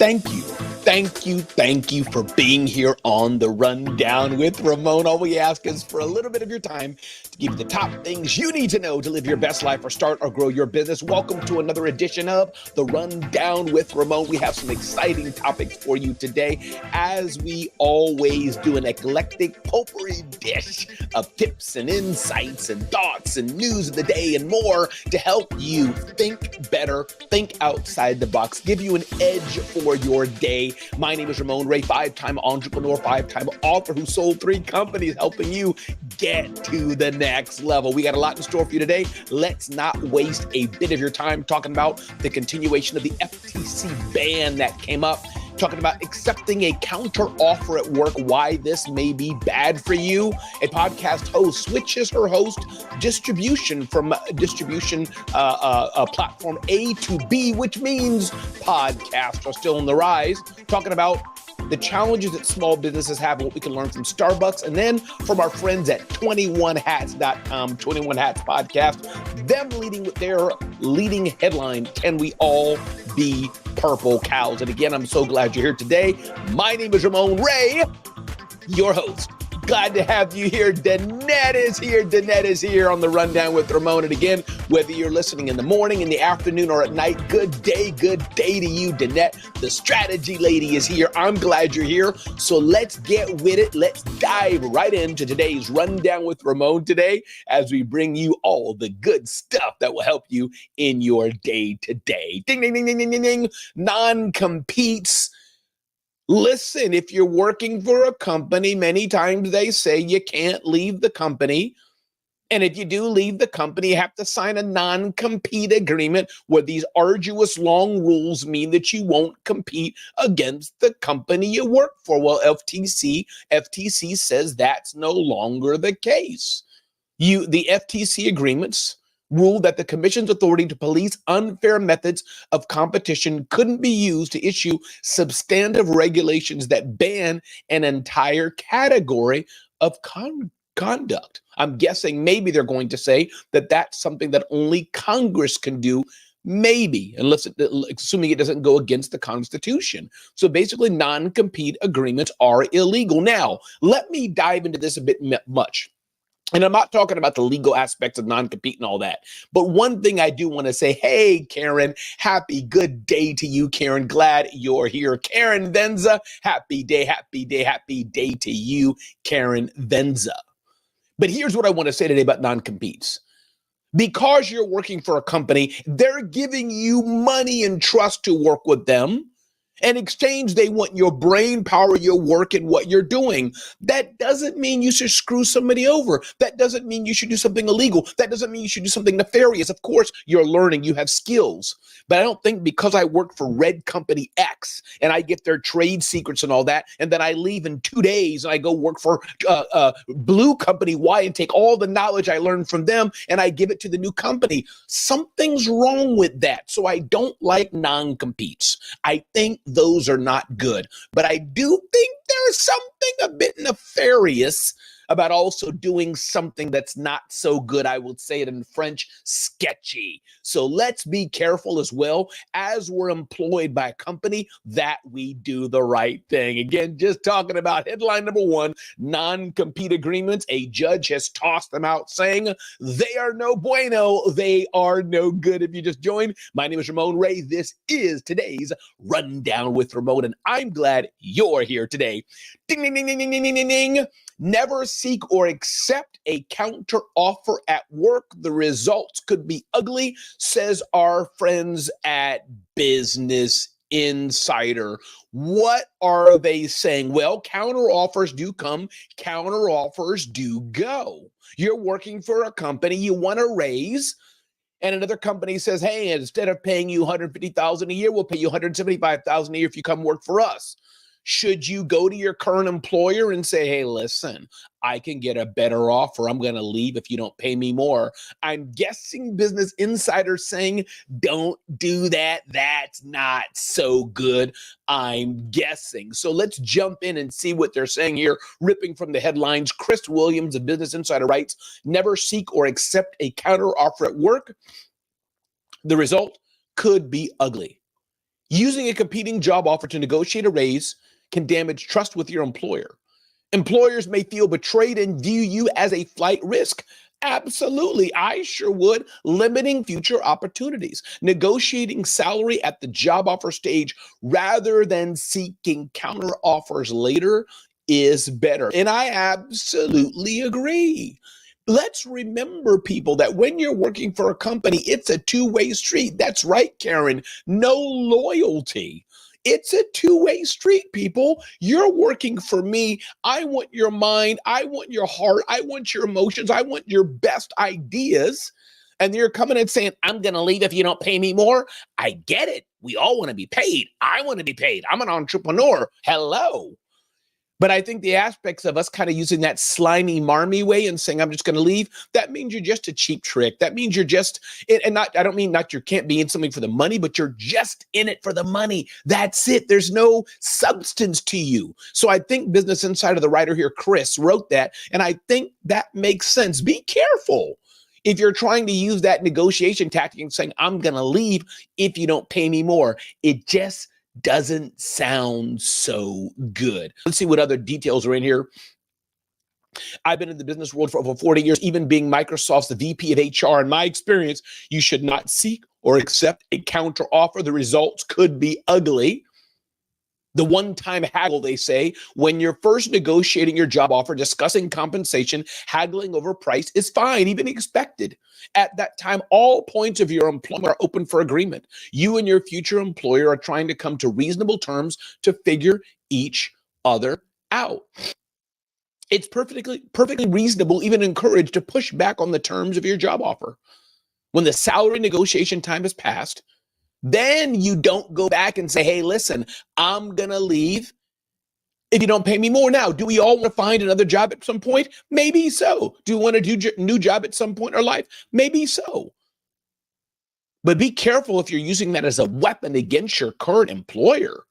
Thank you. Thank you for being here on the Rundown with Ramon. All we ask is for a little bit of your time to give you the top things you need to know to live your best life or start or grow your business. Welcome to another edition of the Rundown with Ramon. We have some exciting topics for you today. As we always do, an eclectic potpourri dish of tips and insights and thoughts and news of the day and more to help you think better, think outside the box, give you an edge for your day. My name is Ramon Ray, five-time entrepreneur, five-time author who sold 3 companies, helping you get to the next level. We got a lot in store for you today. Let's not waste a bit of your time talking about the continuation of the FTC ban that came up, talking about accepting a counter offer at work, why this may be bad for you. A podcast host switches her host distribution from distribution platform A to B, which means podcasts are still on the rise. Talking about the challenges that small businesses have and what we can learn from Starbucks. And then from our friends at 21hats.com, 21 Hats podcast, them leading with their leading headline, Can We All Be Purple Cows? And again, I'm so glad you're here today. My name is Ramon Ray, your host. Glad to have you here. Danette is here on the Rundown with Ramon. And again, whether you're listening in the morning, in the afternoon, or at night, good day to you, Danette. The strategy lady is here. I'm glad you're here. So let's get with it. Let's dive right into today's Rundown with Ramon today as we bring you all the good stuff that will help you in your day to day. Ding, ding, ding, ding, ding, ding, ding. Non-competes. Listen, if you're working for a company, many times they say you can't leave the company. And if you do leave the company, you have to sign a non-compete agreement where these arduous long rules mean that you won't compete against the company you work for. Well, FTC says that's no longer the case. The FTC agreements ruled that the commission's authority to police unfair methods of competition couldn't be used to issue substantive regulations that ban an entire category of conduct. I'm guessing maybe they're going to say that that's something that only Congress can do, maybe, assuming it doesn't go against the Constitution. So basically, non-compete agreements are illegal. Now, let me dive into this a bit much. And I'm not talking about the legal aspects of non-compete and all that. But one thing I do want to say, hey, Karen, happy good day to you, Karen. Glad you're here. Karen Venza, happy day to you, Karen Venza. But here's what I want to say today about non-competes. Because you're working for a company, they're giving you money and trust to work with them. In exchange, they want your brain power, your work, and what you're doing. That doesn't mean you should screw somebody over. That doesn't mean you should do something illegal. That doesn't mean you should do something nefarious. Of course, you're learning, you have skills. But I don't think because I work for Red Company X and I get their trade secrets and all that, and then I leave in 2 days and I go work for Blue Company Y and take all the knowledge I learned from them and I give it to the new company. Something's wrong with that. So I don't like non-competes. I think those are not good. But I do think there's something a bit nefarious about also doing something that's not so good. I would say it in French, sketchy. So let's be careful as well as we're employed by a company that we do the right thing. Again, just talking about headline number 1, non-compete agreements. A judge has tossed them out saying they are no bueno. They are no good. If you just joined, my name is Ramon Ray. This is today's Rundown with Ramon, and I'm glad you're here today. Ding, ding, ding, ding, ding, ding, ding, ding. Never seek or accept a counter offer at work. The results could be ugly, says our friends at Business Insider. What are they saying? Well, counter offers do come, counter offers do go. You're working for a company, you want a raise, and another company says, hey, instead of paying you $150,000 a year, we'll pay you $175,000 a year if you come work for us. Should you go to your current employer and say, hey, listen, I can get a better offer. I'm going to leave if you don't pay me more. I'm guessing Business Insider saying, don't do that. That's not so good. I'm guessing. So let's jump in and see what they're saying here. Ripping from the headlines, Chris Williams of Business Insider writes, never seek or accept a counter offer at work. The result could be ugly. Using a competing job offer to negotiate a raise can damage trust with your employer. Employers may feel betrayed and view you as a flight risk. Absolutely. I sure would. Limiting future opportunities, negotiating salary at the job offer stage rather than seeking counter offers later is better. And I absolutely agree. Let's remember, people, that when you're working for a company, it's a two-way street. That's right, Karen. No loyalty. It's a two-way street, people. You're working for me. I want your mind. I want your heart. I want your emotions. I want your best ideas. And you're coming and saying, I'm going to leave if you don't pay me more. I get it. We all want to be paid. I want to be paid. I'm an entrepreneur. Hello. But I think the aspects of us kind of using that slimy, marmy way and saying, I'm just going to leave, that means you're just a cheap trick. That means you're just, and not, I don't mean not you can't be in something for the money, but you're just in it for the money. That's it. There's no substance to you. So I think Business Insider, the writer here, Chris, wrote that. And I think that makes sense. Be careful. If you're trying to use that negotiation tactic and saying, I'm going to leave if you don't pay me more, it just doesn't sound so good. Let's see what other details are in here. I've been in the business world for over 40 years, even being Microsoft's the VP of HR. In my experience, you should not seek or accept a counter offer. The results could be ugly. The one-time haggle, they say, when you're first negotiating your job offer, discussing compensation, haggling over price is fine, even expected. At that time, all points of your employment are open for agreement. You and your future employer are trying to come to reasonable terms to figure each other out. It's perfectly reasonable, even encouraged, to push back on the terms of your job offer. When the salary negotiation time has passed, then you don't go back and say, hey, listen, I'm going to leave if you don't pay me more. Now, do we all want to find another job at some point? Maybe so. Do you want to do a new job at some point in our life? Maybe so. But be careful if you're using that as a weapon against your current employer.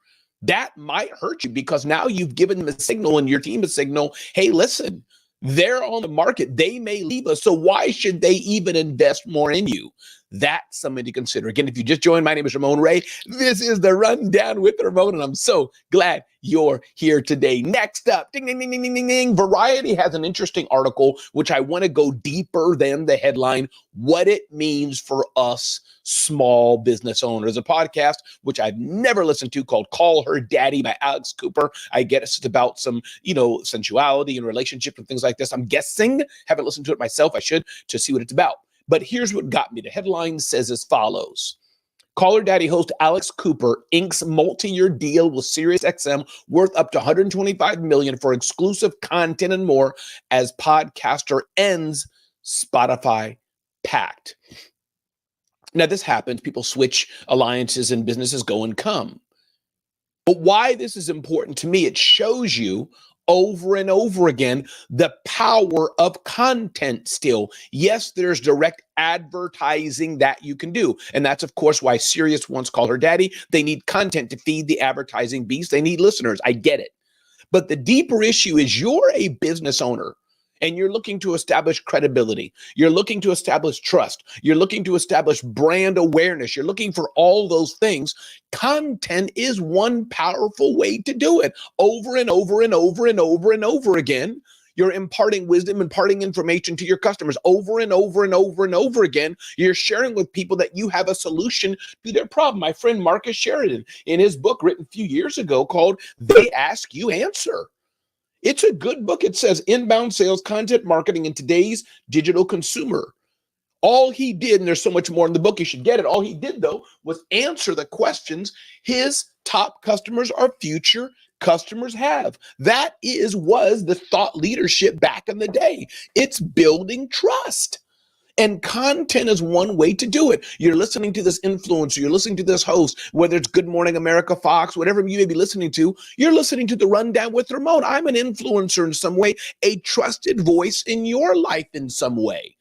That might hurt you because now you've given them a signal and your team a signal, hey, listen, they're on the market. They may leave us. So why should they even invest more in you? That's something to consider. Again, if you just joined, my name is Ramon Ray. This is the Rundown with Ramon, and I'm so glad you're here today. Next up, ding, ding, ding, ding, ding, ding, ding. Variety has an interesting article, which I want to go deeper than the headline, what it means for us small business owners. A podcast, which I've never listened to, called Call Her Daddy by Alex Cooper. I guess it's about some, sensuality and relationship and things like this. I'm guessing, haven't listened to it myself. I should, to see what it's about. But here's what got me. The headline says as follows. Call Her Daddy host Alex Cooper inks multi-year deal with SiriusXM worth up to $125 million for exclusive content and more as podcaster ends Spotify pact. Now, this happens. People switch alliances and businesses go and come. But why this is important to me, it shows you over and over again the power of content still. Yes, there's direct advertising that you can do. And that's, of course, why Sirius once called her daddy. They need content to feed the advertising beast. They need listeners. I get it. But the deeper issue is you're a business owner and you're looking to establish credibility. You're looking to establish trust. You're looking to establish brand awareness. You're looking for all those things. Content is one powerful way to do it over and over and over and over and over again. You're imparting wisdom, imparting information to your customers over and over and over and over again. You're sharing with people that you have a solution to their problem. My friend Marcus Sheridan, in his book written a few years ago called They Ask You Answer. It's a good book. It says inbound sales, content marketing in today's digital consumer. All he did, and there's so much more in the book, you should get it. All he did, though, was answer the questions his top customers or future customers have. That was the thought leadership back in the day. It's building trust. And content is one way to do it. You're listening to this influencer, you're listening to this host, whether it's Good Morning America, Fox, whatever you may be listening to, you're listening to the Rundown with Ramon. I'm an influencer in some way, a trusted voice in your life in some way.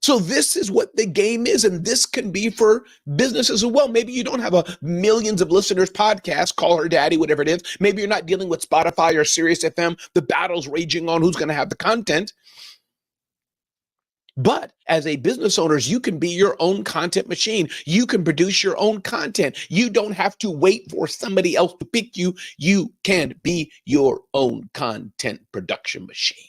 So this is what the game is, and this can be for businesses as well. Maybe you don't have a millions of listeners podcast, Call Her Daddy, whatever it is. Maybe you're not dealing with Spotify or Sirius FM. The battle's raging on who's going to have the content. But as a business owners, you can be your own content machine. You can produce your own content. You don't have to wait for somebody else to pick you. You can be your own content production machine.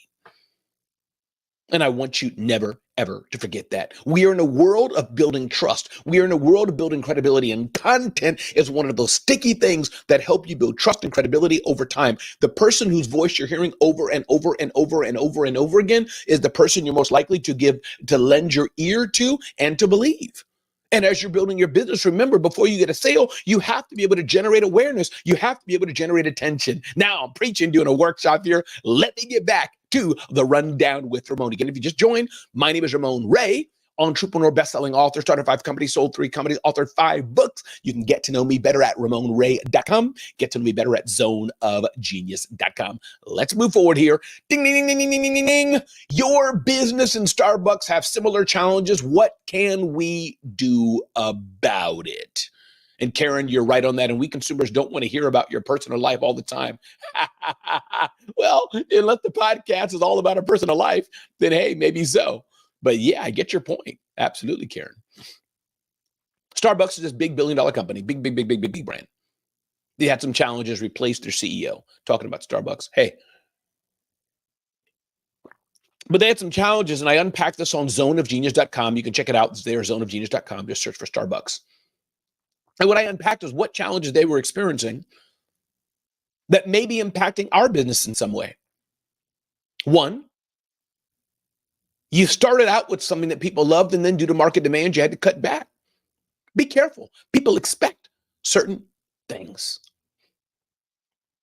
And I want you never, ever to forget that. We are in a world of building trust. We are in a world of building credibility, and content is one of those sticky things that help you build trust and credibility over time. The person whose voice you're hearing over and over and over and over and over again is the person you're most likely to lend your ear to and to believe. And as you're building your business, remember, before you get a sale, you have to be able to generate awareness. You have to be able to generate attention. Now I'm preaching, doing a workshop here. Let me get back to the Rundown with Ramon. Again, if you just joined, my name is Ramon Ray, entrepreneur, best-selling author, started 5 companies, sold 3 companies, authored 5 books. You can get to know me better at RamonRay.com. Get to know me better at zoneofgenius.com. Let's move forward here. Ding, ding, ding, ding, ding, ding, ding, ding. Your business and Starbucks have similar challenges. What can we do about it? And Karen, you're right on that. And we consumers don't want to hear about your personal life all the time. Well, unless the podcast is all about a personal life, then hey, maybe so. But yeah, I get your point. Absolutely, Karen. Starbucks is this big billion-dollar company, big brand. They had some challenges, replaced their CEO. Talking about Starbucks. Hey. But they had some challenges, and I unpacked this on zoneofgenius.com. You can check it out. It's there, zoneofgenius.com. Just search for Starbucks. And what I unpacked was what challenges they were experiencing that may be impacting our business in some way. One, you started out with something that people loved, and then due to market demand, you had to cut back. Be careful. People expect certain things.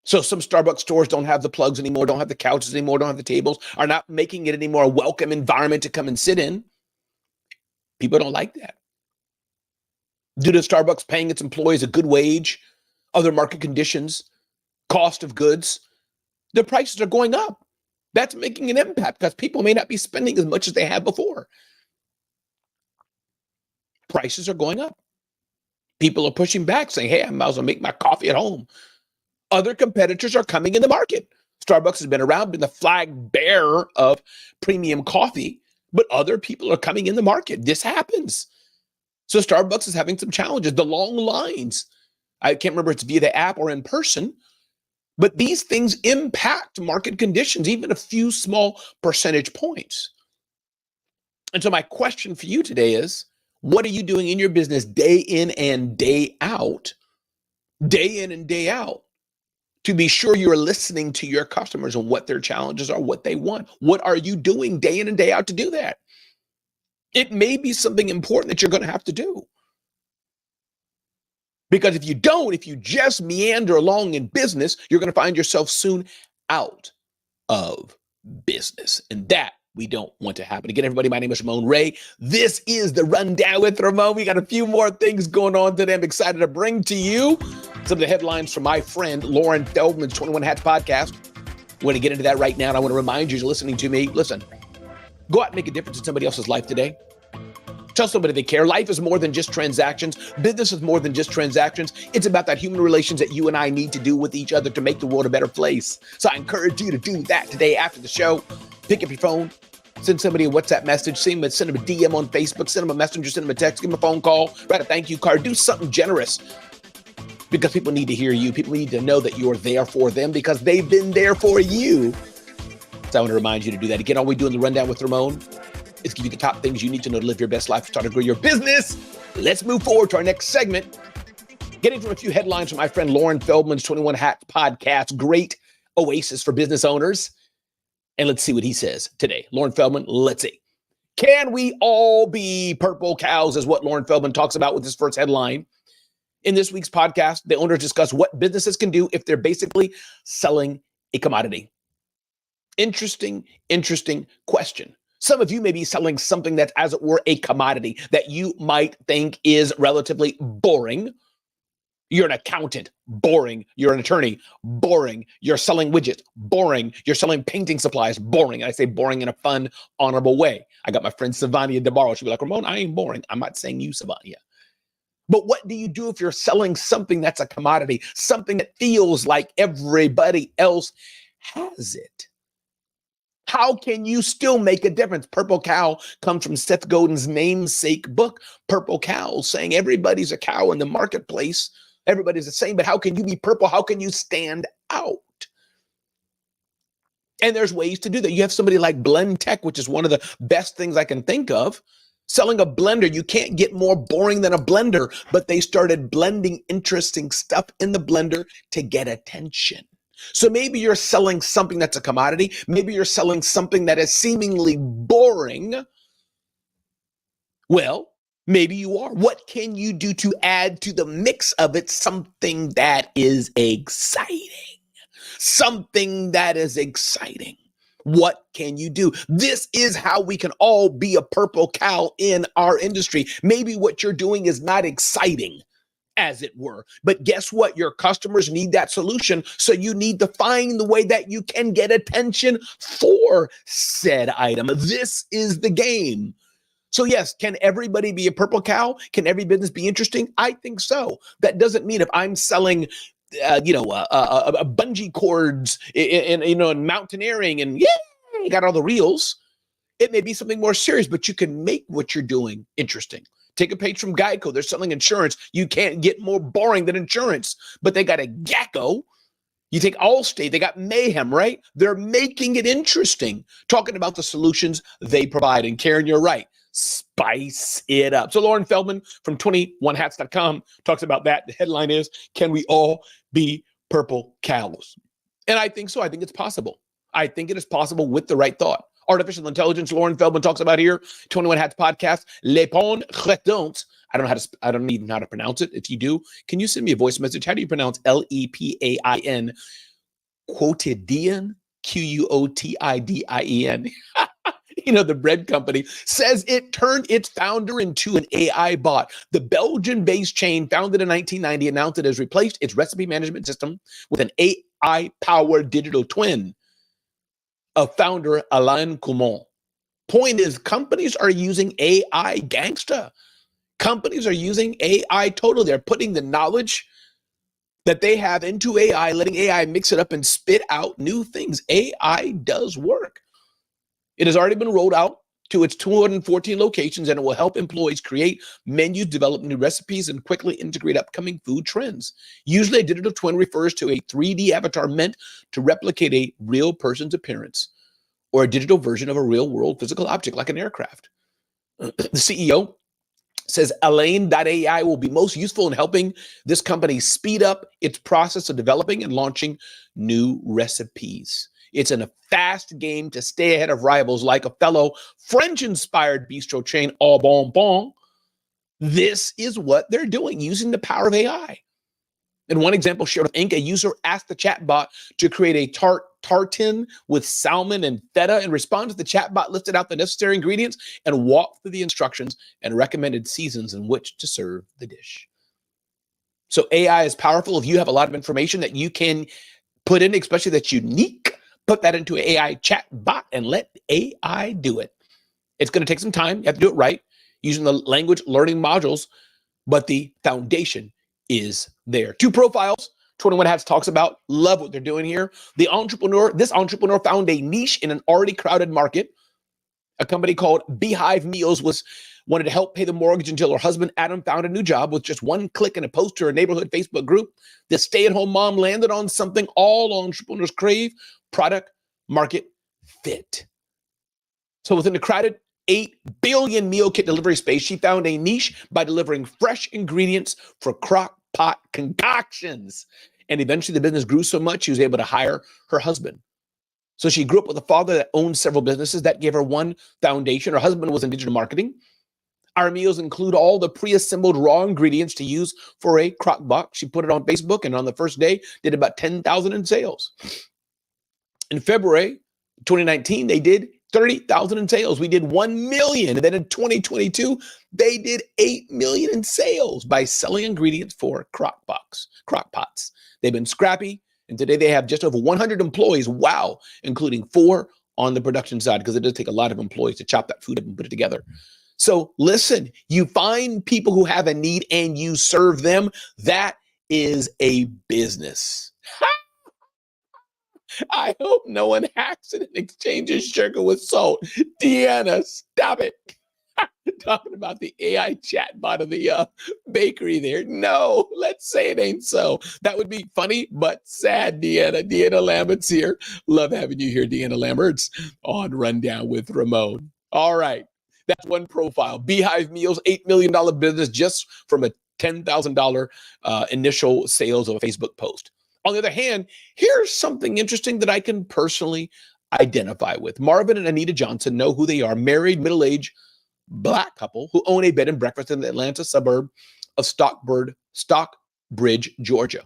So some Starbucks stores don't have the plugs anymore, don't have the couches anymore, don't have the tables, are not making it anymore a welcome environment to come and sit in. People don't like that. Due to Starbucks paying its employees a good wage, other market conditions, cost of goods, the prices are going up. That's making an impact because people may not be spending as much as they have before. Prices are going up. People are pushing back, saying, hey, I might as well make my coffee at home. Other competitors are coming in the market. Starbucks has been around, been the flag bearer of premium coffee, but other people are coming in the market. This happens. So Starbucks is having some challenges. The long lines, I can't remember if it's via the app or in person, but these things impact market conditions, even a few small percentage points. And so my question for you today is, what are you doing in your business day in and day out, to be sure you're listening to your customers and what their challenges are, what they want? What are you doing day in and day out to do that? It may be something important that you're going to have to do. Because if you don't, if you just meander along in business, you're going to find yourself soon out of business. And that we don't want to happen. Again, everybody, my name is Ramon Ray. This is the Rundown with Ramon. We got a few more things going on today. I'm excited to bring to you some of the headlines from my friend Lauren Feldman's 21 Hats podcast. I want to get into that right now. And I want to remind you, you're listening to me. Listen, go out and make a difference in somebody else's life today. Tell somebody they care. Life is more than just transactions. Business is more than just transactions. It's about that human relations that you and I need to do with each other to make the world a better place. So I encourage you to do that today after the show. Pick up your phone, send somebody a WhatsApp message, send them a DM on Facebook, send them a messenger, send them a text, give them a phone call, write a thank you card, do something generous. Because people need to hear you. People need to know that you're there for them because they've been there for you. So I want to remind you to do that. Again, all we do in the Rundown with Ramon is give you the top things you need to know to live your best life, start to grow your business. Let's move forward to our next segment. Getting from a few headlines from my friend Lauren Feldman's 21 Hats podcast, great oasis for business owners. And let's see what he says today. Lauren Feldman, let's see. Can we all be purple cows is what Lauren Feldman talks about with his first headline. In this week's podcast, the owners discuss what businesses can do if they're basically selling a commodity. Interesting question. Some of you may be selling something that's, as it were, a commodity that you might think is relatively boring. You're an accountant, boring. You're an attorney, boring. You're selling widgets, boring. You're selling painting supplies, boring. And I say boring in a fun, honorable way. I got my friend Savania DeBarro. She'll be like, Ramon, I ain't boring. I'm not saying you, Savania. But what do you do if you're selling something that's a commodity, something that feels like everybody else has it? How can you still make a difference? Purple Cow comes from Seth Godin's namesake book, Purple Cow, saying everybody's a cow in the marketplace. Everybody's the same, but how can you be purple? How can you stand out? And there's ways to do that. You have somebody like Blend Tech, which is one of the best things I can think of. Selling a blender, you can't get more boring than a blender, but they started blending interesting stuff in the blender to get attention. So maybe you're selling something that's a commodity. Maybe you're selling something that is seemingly boring. Well, maybe you are. What can you do to add to the mix of it something that is exciting? Something that is exciting. What can you do? This is how we can all be a purple cow in our industry. Maybe what you're doing is not exciting, as it were. But guess what? Your customers need that solution. So you need to find the way that you can get attention for said item. This is the game. So yes, can everybody be a purple cow? Can every business be interesting? I think so. That doesn't mean if I'm selling bungee cords in mountaineering and you got all the reels. It may be something more serious, but you can make what you're doing interesting. Take a page from Geico. They're selling insurance. You can't get more boring than insurance, but they got a Gecko. You take Allstate, they got Mayhem, right? They're making it interesting, talking about the solutions they provide. And Karen, you're right. Spice it up. So Lauren Feldman from 21hats.com talks about that. The headline is, can we all be purple cows? And I think so. I think it's possible. I think it is possible with the right thought. Artificial intelligence, Lauren Feldman talks about here. 21 Hats podcast. Les Pons Cretons. I don't even know how to pronounce it. If you do, can you send me a voice message? How do you pronounce Lepain? Quotidien? Quotidien. The bread company says it turned its founder into an AI bot. The Belgian-based chain, founded in 1990, announced it has replaced its recipe management system with an AI-powered digital twin of founder Alain Coumont. Point is, companies are using AI gangsta. Companies are using AI totally. They're putting the knowledge that they have into AI, letting AI mix it up and spit out new things. AI does work. It has already been rolled out to its 214 locations, and it will help employees create menus, develop new recipes, and quickly integrate upcoming food trends. Usually, a digital twin refers to a 3D avatar meant to replicate a real person's appearance or a digital version of a real-world physical object like an aircraft. The CEO says Elaine.ai will be most useful in helping this company speed up its process of developing and launching new recipes. It's in a fast game to stay ahead of rivals like a fellow French-inspired bistro chain, Au Bon Bon. This is what they're doing, using the power of AI. In one example shared with Inc., a user asked the chatbot to create a tartine with salmon and feta. In response, the chatbot listed out the necessary ingredients and walked through the instructions and recommended seasons in which to serve the dish. So AI is powerful. If you have a lot of information that you can put in, especially that's unique, put that into an AI chat bot and let AI do it. It's going to take some time. You have to do it right using the language learning modules, but the foundation is there. Two profiles 21 Hats talks about. Love what they're doing here. This entrepreneur found a niche in an already crowded market. A company called Beehive Meals wanted to help pay the mortgage until her husband, Adam, found a new job. With just one click and a post to her neighborhood Facebook group, the stay-at-home mom landed on something all entrepreneurs crave: product market fit. So within the crowded 8 billion meal kit delivery space, she found a niche by delivering fresh ingredients for crock pot concoctions. And eventually the business grew so much she was able to hire her husband. So she grew up with a father that owned several businesses. That gave her one foundation. Her husband was in digital marketing. Our meals include all the pre-assembled raw ingredients to use for a crock pot. She put it on Facebook, and on the first day did about 10,000 in sales. In February 2019, they did 30,000 in sales. We did 1 million. And then in 2022, they did 8 million in sales by selling ingredients for crock pots. They've been scrappy, and today they have just over 100 employees. Wow, including 4 on the production side, because it does take a lot of employees to chop that food up and put it together. So listen, you find people who have a need and you serve them. That is a business. I hope no one hacks it and exchanges sugar with salt. Deanna, stop it. Talking about the AI chatbot of the bakery there. No, let's say it ain't so. That would be funny, but sad, Deanna. Deanna Lambert's here. Love having you here, Deanna Lambert's on Rundown with Ramon. All right. That's one profile. Beehive Meals, $8 million business just from a $10,000 initial sales of a Facebook post. On the other hand, here's something interesting that I can personally identify with. Marvin and Anita Johnson know who they are, married, middle-aged Black couple who own a bed and breakfast in the Atlanta suburb of Stockbridge, Georgia.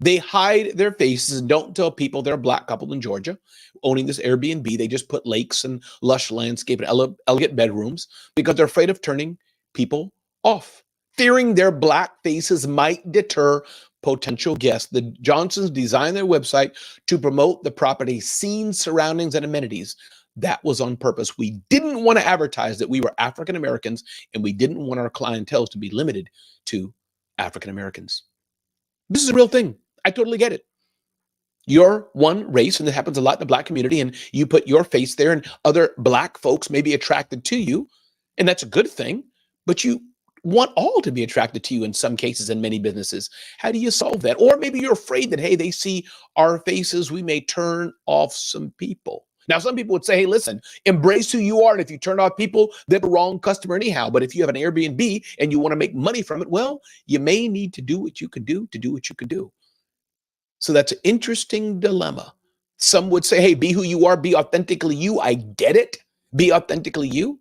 They hide their faces and don't tell people they're a Black couple in Georgia owning this Airbnb. They just put lakes and lush landscape and elegant bedrooms because they're afraid of turning people off, fearing their Black faces might deter potential guests. The Johnsons designed their website to promote the property's scenes, surroundings, and amenities. That was on purpose. We didn't want to advertise that we were African Americans, and we didn't want our clientele to be limited to African Americans. This is a real thing. I totally get it. You're one race, and it happens a lot in the Black community, and you put your face there, and other Black folks may be attracted to you, and that's a good thing, but you want all to be attracted to you in some cases in many businesses. How do you solve that? Or maybe you're afraid that, hey, they see our faces, we may turn off some people. Now, some people would say, hey, listen, embrace who you are. And if you turn off people, they're the wrong customer anyhow. But if you have an Airbnb and you want to make money from it, well, you may need to do what you can do to do what you can do. So that's an interesting dilemma. Some would say, hey, be who you are, be authentically you. I get it. Be authentically you.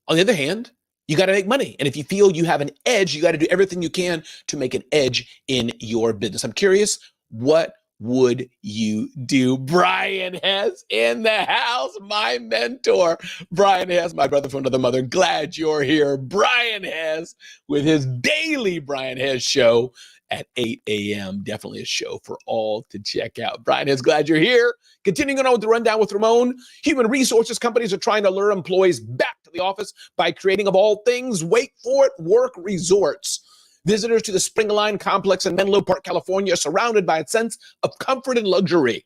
On the other hand, you got to make money. And if you feel you have an edge, you got to do everything you can to make an edge in your business. I'm curious, what would you do? Brian Hess in the house, my mentor. Brian Hess, my brother from another mother. Glad you're here. Brian Hess with his daily Brian Hess show at 8 a.m. Definitely a show for all to check out. Brian Hess, glad you're here. Continuing on with the Rundown with Ramon. Human resources companies are trying to lure employees back to the office by creating, of all things, wait for it, work resorts. Visitors to the Springline complex in Menlo Park, California, are surrounded by a sense of comfort and luxury.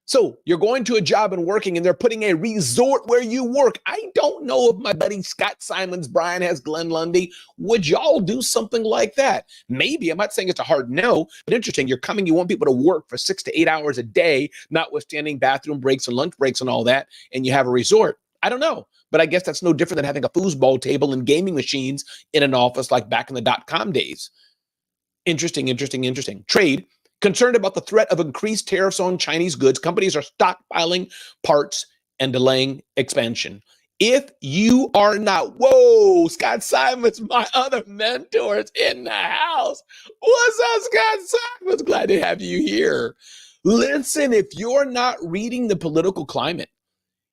So you're going to a job and working, and they're putting a resort where you work. I don't know if my buddy Scott Simons, Brian Hess, Glenn Lundy, would y'all do something like that? Maybe. I'm not saying it's a hard no, but interesting. You're coming, you want people to work for 6 to 8 hours a day, notwithstanding bathroom breaks and lunch breaks and all that, and you have a resort. I don't know. But I guess that's no different than having a foosball table and gaming machines in an office like back in the dot-com days. Interesting. Trade. Concerned about the threat of increased tariffs on Chinese goods, companies are stockpiling parts and delaying expansion. If you are not, whoa, Scott Simons, my other mentors in the house. What's up, Scott Simons? Glad to have you here. Listen, if you're not reading the political climate,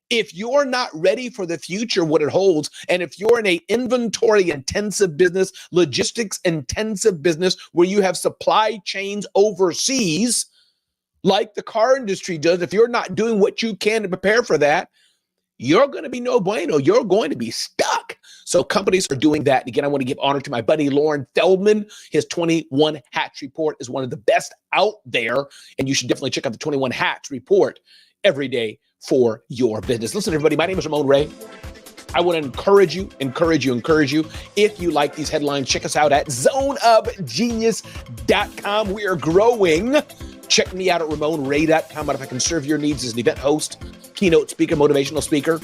if you're not ready for the future, what it holds, and if you're in an inventory-intensive business, logistics-intensive business where you have supply chains overseas, like the car industry does, if you're not doing what you can to prepare for that, you're going to be no bueno. You're going to be stuck. So companies are doing that. Again, I want to give honor to my buddy Lauren Feldman. His 21 Hats report is one of the best out there, and you should definitely check out the 21 Hats report every day for your business. Listen, everybody, my name is Ramon Ray. I want to encourage you. If you like these headlines, check us out at zoneofgenius.com. We are growing. Check me out at ramonray.com. If I can serve your needs as an event host, keynote speaker, motivational speaker,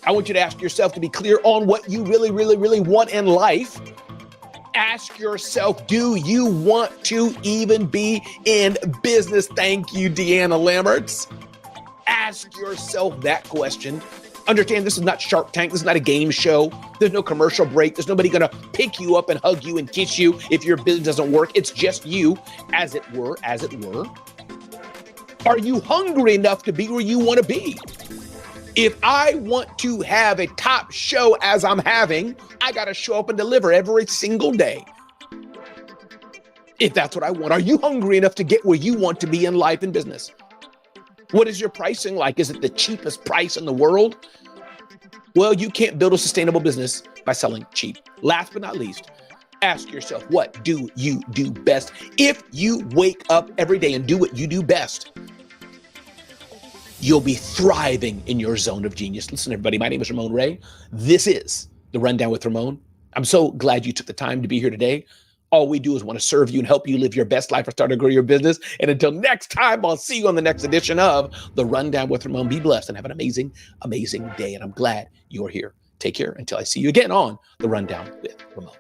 I want you to ask yourself to be clear on what you really want in life. Ask yourself, do you want to even be in business? Thank you, Deanna Lamberts. Ask yourself that question. Understand this is not Shark Tank. This is not a game show. There's no commercial break. There's nobody going to pick you up and hug you and kiss you if your business doesn't work. It's just you, as it were. Are you hungry enough to be where you want to be? If I want to have a top show as I'm having, I got to show up and deliver every single day. If that's what I want, are you hungry enough to get where you want to be in life and business? What is your pricing like? Is it the cheapest price in the world? Well, you can't build a sustainable business by selling cheap. Last but not least, Ask yourself, what do you do best? If you wake up every day and do what you do best, you'll be thriving in your zone of genius. Listen, everybody, my name is Ramon Ray. This is The Rundown with Ramon. I'm so glad you took the time to be here today. All we do is want to serve you and help you live your best life or start or grow your business. And until next time, I'll see you on the next edition of The Rundown with Ramon. Be blessed and have an amazing, amazing day. And I'm glad you're here. Take care until I see you again on The Rundown with Ramon.